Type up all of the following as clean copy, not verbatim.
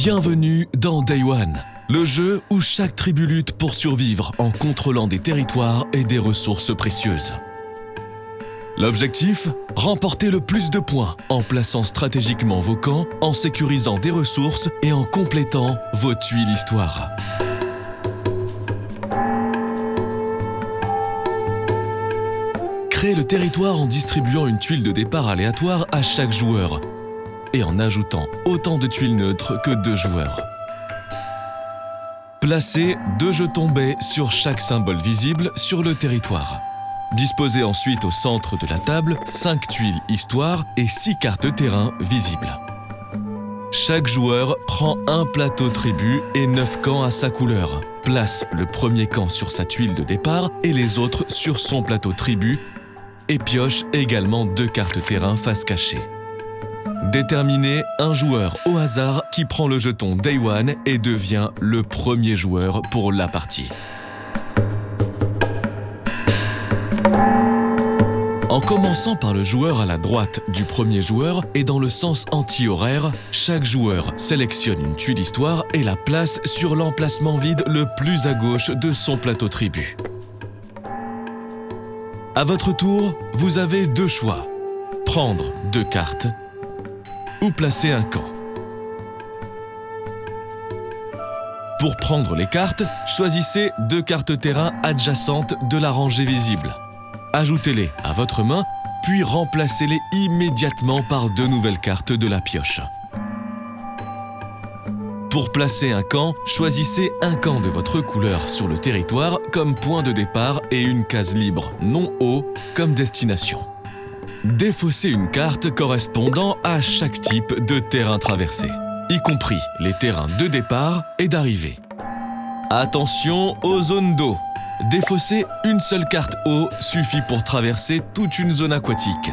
Bienvenue dans Day One, le jeu où chaque tribu lutte pour survivre en contrôlant des territoires et des ressources précieuses. L'objectif ? Remporter le plus de points en plaçant stratégiquement vos camps, en sécurisant des ressources et en complétant vos tuiles histoire. Créez le territoire en distribuant une tuile de départ aléatoire à chaque joueur et en ajoutant autant de tuiles neutres que 2 joueurs. Placez 2 jetons baies sur chaque symbole visible sur le territoire. Disposez ensuite au centre de la table 5 tuiles histoire et 6 cartes terrain visibles. Chaque joueur prend un plateau tribu et 9 camps à sa couleur. Place le premier camp sur sa tuile de départ et les autres sur son plateau tribu et pioche également 2 cartes terrain face cachée. Déterminez un joueur au hasard qui prend le jeton Day One et devient le premier joueur pour la partie. En commençant par le joueur à la droite du premier joueur et dans le sens anti-horaire, chaque joueur sélectionne une tuile histoire et la place sur l'emplacement vide le plus à gauche de son plateau tribu. À votre tour, vous avez 2 choix. Prendre 2 cartes ou placer un camp. Pour prendre les cartes, choisissez 2 cartes terrain adjacentes de la rangée visible. Ajoutez-les à votre main, puis remplacez-les immédiatement par 2 nouvelles cartes de la pioche. Pour placer un camp, choisissez un camp de votre couleur sur le territoire comme point de départ et une case libre non haut comme destination. Défaussez une carte correspondant à chaque type de terrain traversé, y compris les terrains de départ et d'arrivée. Attention aux zones d'eau. Défausser une seule carte eau suffit pour traverser toute une zone aquatique.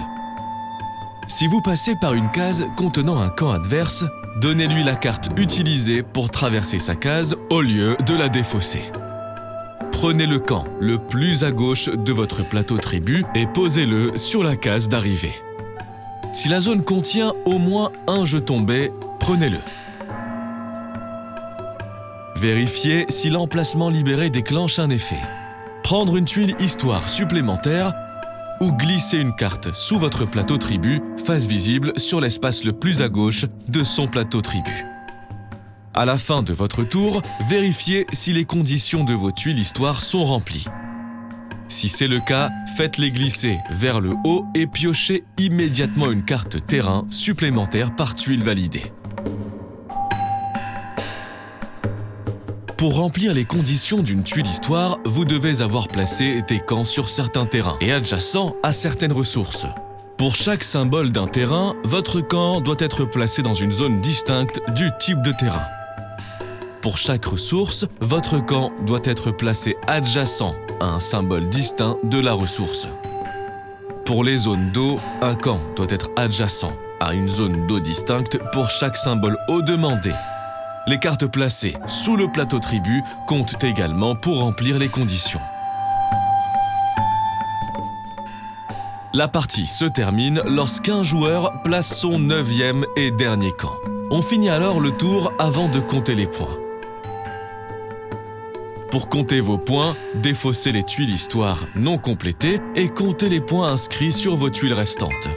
Si vous passez par une case contenant un camp adverse, donnez-lui la carte utilisée pour traverser sa case au lieu de la défausser. Prenez le camp le plus à gauche de votre plateau tribu et posez-le sur la case d'arrivée. Si la zone contient au moins un jeton baie, prenez-le. Vérifiez si l'emplacement libéré déclenche un effet. Prendre une tuile histoire supplémentaire ou glisser une carte sous votre plateau tribu, face visible sur l'espace le plus à gauche de son plateau tribu. À la fin de votre tour, vérifiez si les conditions de vos tuiles histoire sont remplies. Si c'est le cas, faites-les glisser vers le haut et piochez immédiatement une carte terrain supplémentaire par tuile validée. Pour remplir les conditions d'une tuile histoire, vous devez avoir placé des camps sur certains terrains et adjacents à certaines ressources. Pour chaque symbole d'un terrain, votre camp doit être placé dans une zone distincte du type de terrain. Pour chaque ressource, votre camp doit être placé adjacent à un symbole distinct de la ressource. Pour les zones d'eau, un camp doit être adjacent à une zone d'eau distincte pour chaque symbole eau demandé. Les cartes placées sous le plateau tribu comptent également pour remplir les conditions. La partie se termine lorsqu'un joueur place son 9e et dernier camp. On finit alors le tour avant de compter les points. Pour compter vos points, défaussez les tuiles histoire non complétées et comptez les points inscrits sur vos tuiles restantes.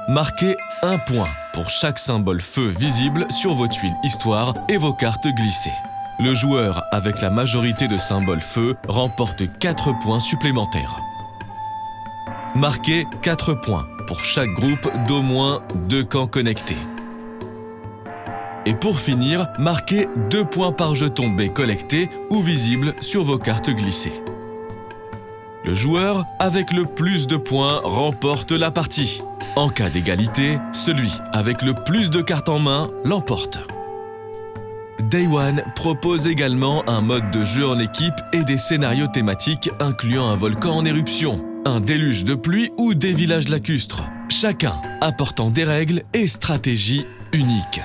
Marquez 1 point pour chaque symbole feu visible sur vos tuiles histoire et vos cartes glissées. Le joueur avec la majorité de symboles feu remporte 4 points supplémentaires. Marquez 4 points pour chaque groupe d'au moins 2 camps connectés. Et pour finir, marquez 2 points par jeton baie collecté ou visible sur vos cartes glissées. Le joueur avec le plus de points remporte la partie. En cas d'égalité, celui avec le plus de cartes en main l'emporte. Day One propose également un mode de jeu en équipe et des scénarios thématiques incluant un volcan en éruption, un déluge de pluie ou des villages lacustres, chacun apportant des règles et stratégies uniques.